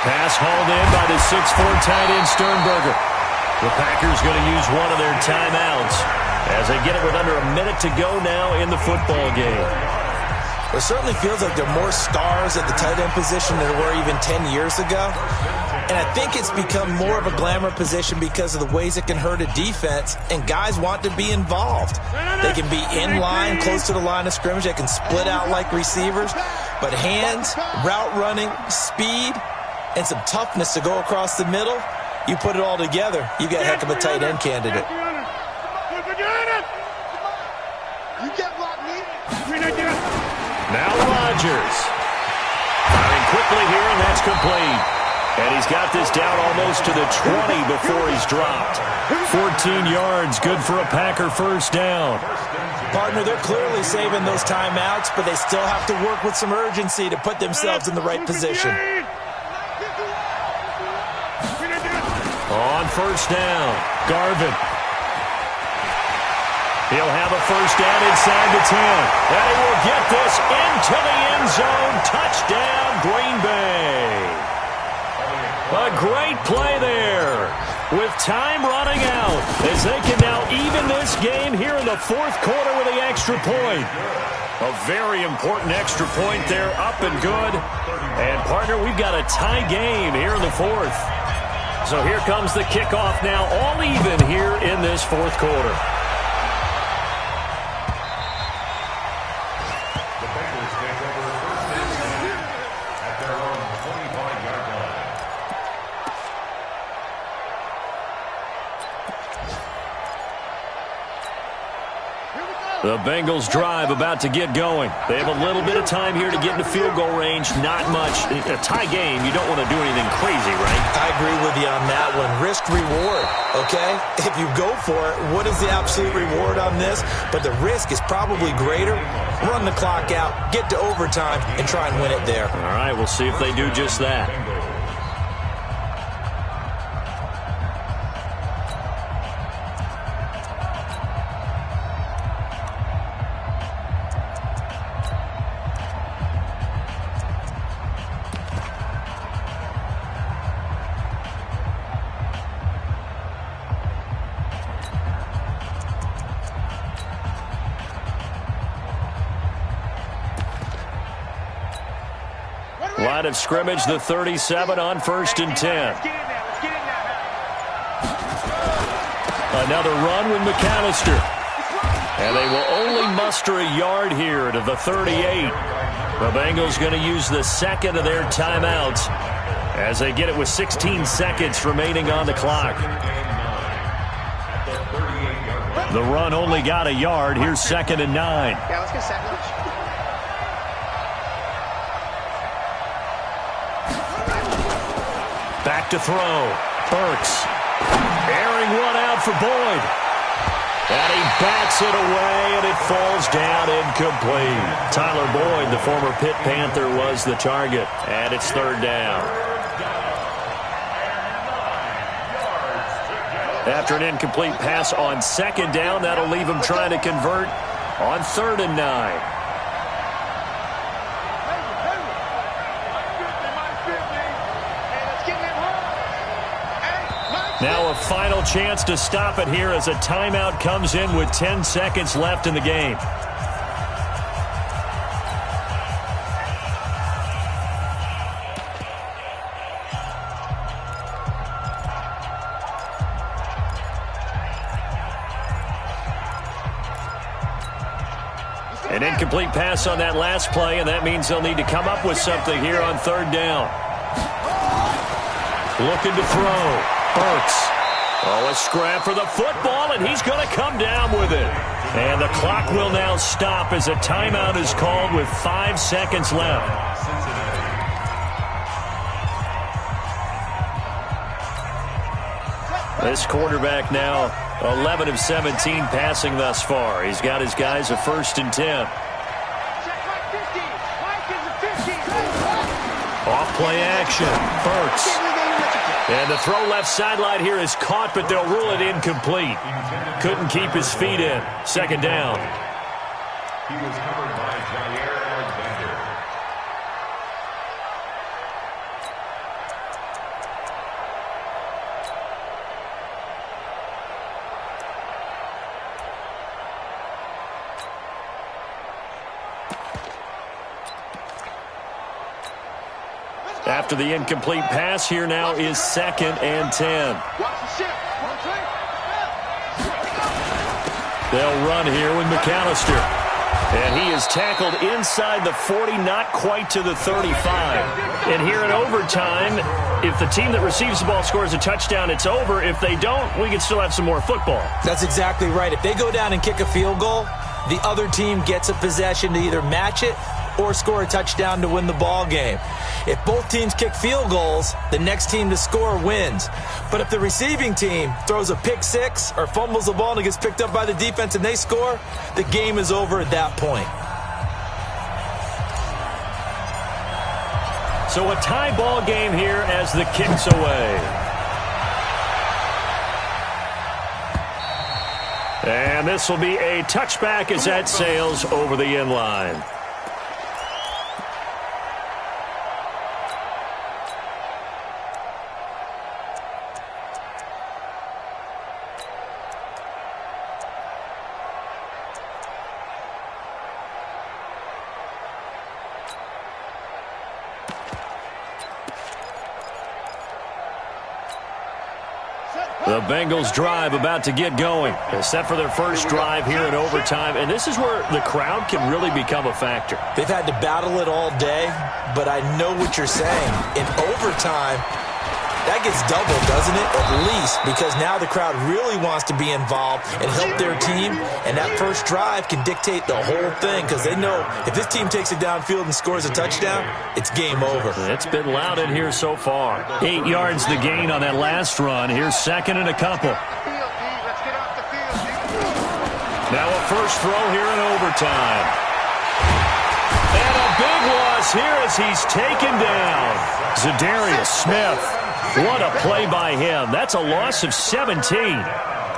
S3: Pass hauled in by the 6'4" tight end Sternberger. The Packers going to use one of their timeouts as they get it with under a minute to go now in the football game.
S4: It certainly feels like there are more stars at the tight end position than there were even 10 years ago. And I think it's become more of a glamour position because of the ways it can hurt a defense, and guys want to be involved. They can be in line, close to the line of scrimmage. They can split out like receivers. But hands, route running, speed, and some toughness to go across the middle, you put it all together, you got a heck of a tight end candidate.
S6: You get blocked, me.
S3: Now Rodgers. Firing quickly here, and that's complete. And he's got this down almost to the 20 before he's dropped. 14 yards, good for a Packer first down.
S4: Partner, they're clearly saving those timeouts, but they still have to work with some urgency to put themselves in the right position.
S3: On first down, Garvin. He'll have a first down inside the 10. And he will get this into the end zone. Touchdown, Green Bay. A great play there with time running out as they can now even this game here in the fourth quarter with the extra point. A very important extra point there, up and good. And, partner, we've got a tie game here in the fourth. So here comes the kickoff now, all even here in this fourth quarter.
S5: The Bengals take over 1st and 10 at their own 25-yard line.
S3: The Bengals drive about to get going. They have a little bit of time here to get into field goal range. Not much. A tie game, you don't want to do anything crazy, right?
S4: I agree with you on that one. Risk reward, okay? If you go for it, what is the absolute reward on this? But the risk is probably greater. Run the clock out, get to overtime, and try and win it there.
S3: All right, we'll see if they do just that. Line of scrimmage, the 37 on 1st and 10. Another run with McAllister. And they will only muster a yard here to the 38. The Bengals going to use the second of their timeouts as they get it with 16 seconds remaining on the clock. The run only got a yard. Here's 2nd and 9.
S6: Yeah, let's get second.
S3: Back to throw. Burks. Airing one out for Boyd. And he bats it away, and it falls down incomplete. Tyler Boyd, the former Pitt Panther, was the target. And it's 3rd down. After an incomplete pass on 2nd down, that'll leave him trying to convert on 3rd and 9. Now a final chance to stop it here as a timeout comes in with 10 seconds left in the game. An incomplete pass on that last play, and that means they'll need to come up with something here on 3rd down. Looking to throw. Burks. Oh, a scrap for the football, and he's going to come down with it. And the clock will now stop as a timeout is called with 5 seconds left. This quarterback now 11 of 17 passing thus far. He's got his guys a 1st and 10. Off play action. Burks. And the throw left sideline here is caught, but they'll rule it incomplete. Couldn't keep his feet in. 2nd down.
S5: He was covered by Jair Alexander.
S3: After the incomplete pass, here now is 2nd and 10. They'll run here with McAllister. And he is tackled inside the 40, not quite to the 35. And here in overtime, if the team that receives the ball scores a touchdown, it's over. If they don't, we can still have some more football.
S4: That's exactly right. If they go down and kick a field goal, the other team gets a possession to either match it or score a touchdown to win the ball game. If both teams kick field goals, the next team to score wins. But if the receiving team throws a pick six or fumbles the ball and it gets picked up by the defense and they score, the game is over at that point.
S3: So a tie ball game here as the kick's away. And this will be a touchback as that sails over the end line. The Bengals drive about to get going. They're set for their first drive here in overtime, and this is where the crowd can really become a factor.
S4: They've had to battle it all day, but I know what you're saying. In overtime, that gets doubled, doesn't it? At least, because now the crowd really wants to be involved and help their team, and that first drive can dictate the whole thing because they know if this team takes it downfield and scores a touchdown, it's game over.
S3: It's been loud in here so far. 8 yards the gain on that last run. Here's 2nd and a couple. Now a first throw here in overtime. And a big loss here as he's taken down. Zadarius Smith. What a play by him. That's a loss of 17.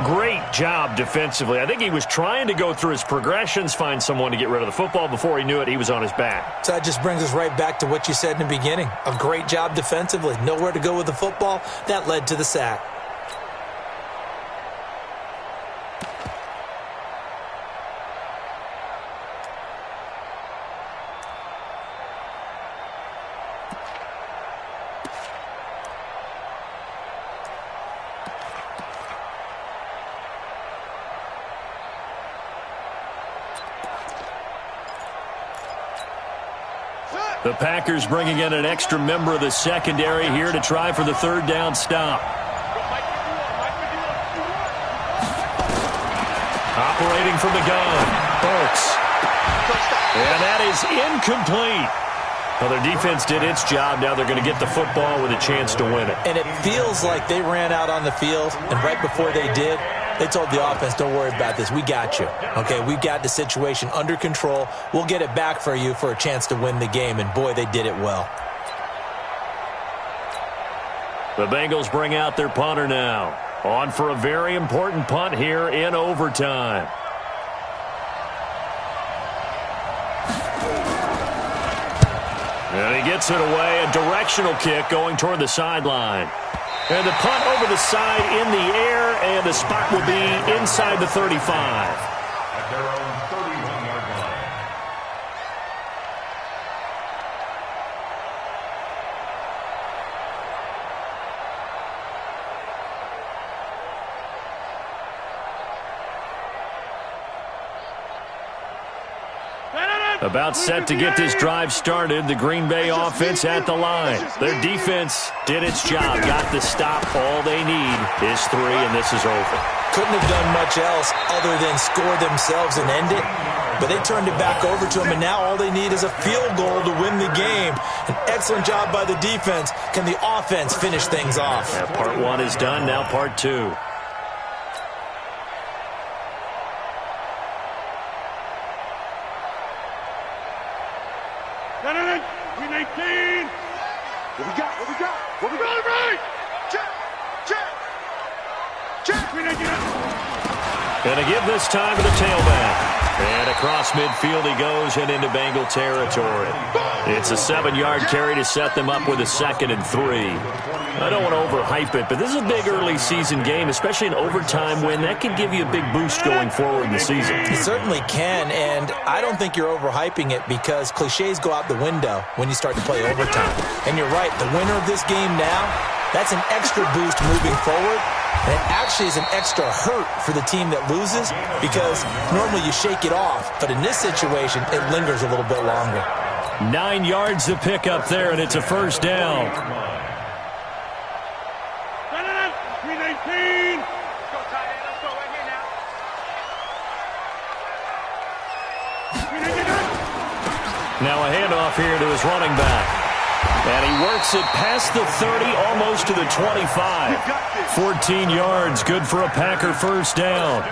S3: Great job defensively. I think he was trying to go through his progressions, find someone to get rid of the football. Before he knew it, he was on his back.
S4: So that just brings us right back to what you said in the beginning. A great job defensively. Nowhere to go with the football. That led to the sack.
S3: The Packers bringing in an extra member of the secondary here to try for the 3rd down stop. Operating from the gun, Burks. And that is incomplete. Well, their defense did its job. Now they're going to get the football with a chance to win it.
S4: And it feels like they ran out on the field, and right before they did, they told the offense, don't worry about this. We got you. Okay, we've got the situation under control. We'll get it back for you for a chance to win the game. And, boy, they did it well.
S3: The Bengals bring out their punter now. On for a very important punt here in overtime. And he gets it away. A directional kick going toward the sideline. And the punt over the side in the air, and the spot will be inside the 35.
S5: At their own 31-yard line.
S3: About set to get this drive started, the Green Bay offense at the line. Their defense did its job, got the stop. All they need is 3, and this is over.
S4: couldn't have done much else other than score themselves and end it. But they turned it back over to them, and now all they need is a field goal to win the game. An excellent job by the defense. Can the offense finish things off?
S3: Yeah, part one is done, now part two.
S6: We 19. What we got? What we got? What we got? Right! Check! Check! Check! We 19.
S3: Gonna give this time to the tailback. And across midfield he goes and into Bengal territory. It's a 7-yard carry to set them up with a 2nd and 3. I don't want to overhype it, but this is a big early season game, especially an overtime win. That can give you a big boost going forward in the season.
S4: It certainly can, and I don't think you're overhyping it because cliches go out the window when you start to play overtime. And you're right, the winner of this game now, that's an extra boost moving forward. And it actually is an extra hurt for the team that loses because normally you shake it off. But in this situation, it lingers a little bit longer.
S3: 9 yards to pick up there, and it's a first down.
S6: 319.
S1: Let's go, tight end. Let's go right here now.
S3: Now a handoff here to his running back. And he works it past the 30, almost to the 25. 14 yards, good for a Packer first down.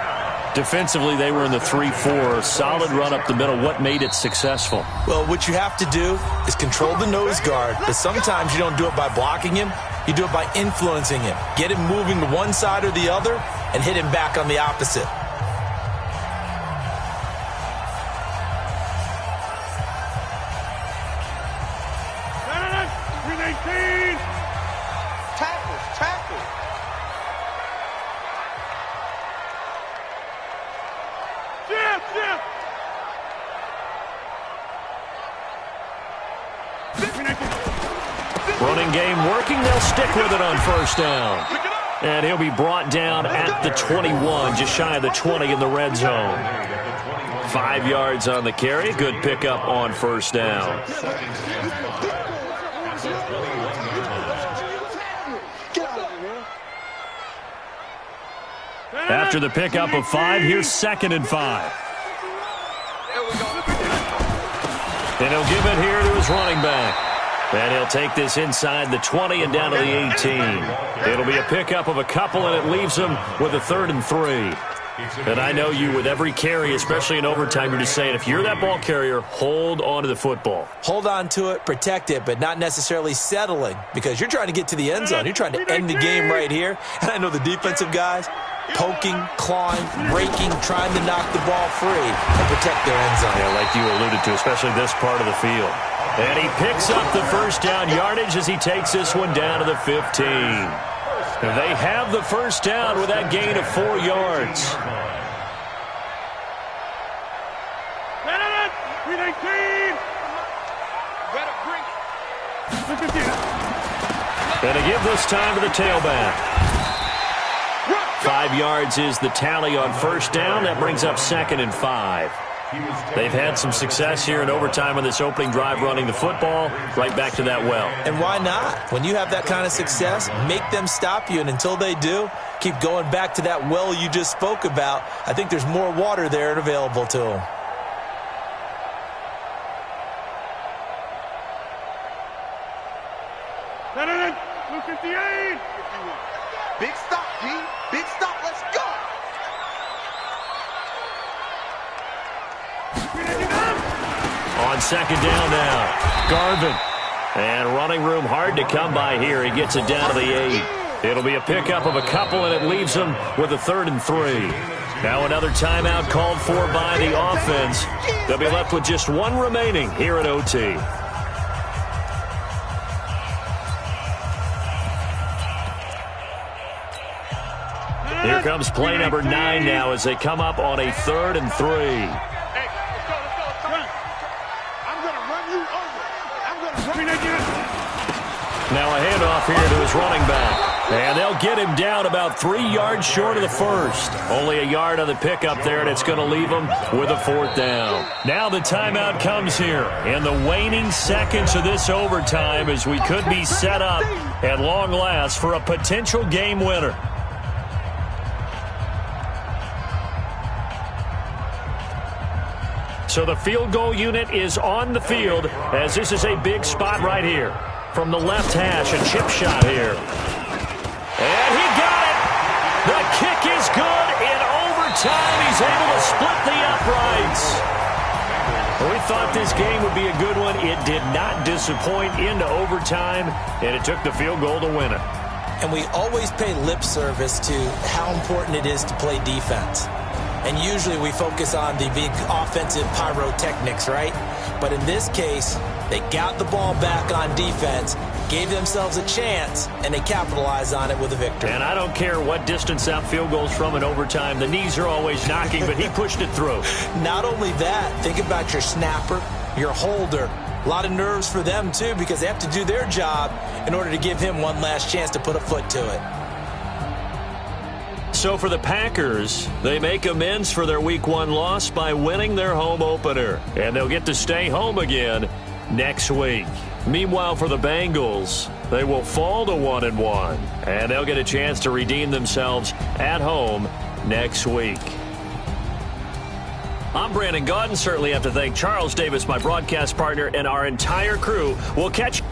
S3: Defensively, they were in the 3-4. Solid run up the middle. What made it successful?
S4: Well, what you have to do is control the nose guard, but sometimes you don't do it by blocking him. You do it by influencing him. Get him moving to one side or the other and hit him back on the opposite.
S1: Tackle.
S6: Jim.
S3: Running game working. They'll stick with it on first down. And he'll be brought down at the 21, just shy of the 20 in the red zone. 5 yards on the carry. Good pickup on first down. After the pickup of 5, here's 2nd and 5. And he'll give it here to his running back. And he'll take this inside the 20 and down to the 18. It'll be a pickup of a couple, and it leaves him with a 3rd and 3. And I know you, with every carry, especially in overtime, you're just saying, if you're that ball carrier, hold on to the football.
S4: Hold on to it, protect it, but not necessarily settling because you're trying to get to the end zone. You're trying to end the game right here. And I know the defensive guys, poking, clawing, breaking, trying to knock the ball free and protect their end zone.
S3: Yeah, like you alluded to, especially this part of the field. And he picks up the first down yardage as he takes this one down to the 15. They have the first down with that gain of 4 yards.
S6: 319.
S3: And to give this time to the tailback. 5 yards is the tally on first down. That brings up 2nd and 5. They've had some success here in overtime on this opening drive running the football. Right back to that well.
S4: And why not? When you have that kind of success, make them stop you. And until they do, keep going back to that well you just spoke about. I think there's more water there and available to them.
S1: Big stop, G. Big stop. Let's go.
S3: On 2nd down now, Garvin. And running room hard to come by here. He gets it down to the 8. It'll be a pickup of a couple, and it leaves him with a 3rd and 3. Now another timeout called for by the offense. They'll be left with just 1 remaining here at OT. Here comes play number 9 now as they come up on a 3rd and 3.
S6: Hey, let's go. I'm going to run you over. I'm going to run you over.
S3: Now a handoff here to his running back. And they'll get him down about 3 yards short of the first. Only a yard on the pickup there, and it's going to leave him with a 4th down. Now the timeout comes here in the waning seconds of this overtime as we could be set up at long last for a potential game winner. So the field goal unit is on the field as this is a big spot right here. From the left hash, a chip shot here. And he got it! The kick is good in overtime. He's able to split the uprights. We thought this game would be a good one. It did not disappoint into overtime, and it took the field goal to win it.
S4: And we always pay lip service to how important it is to play defense. And usually we focus on the big offensive pyrotechnics, right? But in this case, they got the ball back on defense, gave themselves a chance, and they capitalized on it with a victory.
S3: And I don't care what distance that field goal's from in overtime. The knees are always knocking, but he pushed it through.
S4: Not only that, think about your snapper, your holder. A lot of nerves for them, too, because they have to do their job in order to give him one last chance to put a foot to it.
S3: So for the Packers, they make amends for their Week 1 loss by winning their home opener. And they'll get to stay home again next week. Meanwhile, for the Bengals, they will fall to 1-1. And they'll get a chance to redeem themselves at home next week. I'm Brandon Gaudin. Certainly have to thank Charles Davis, my broadcast partner, and our entire crew. We'll catch you.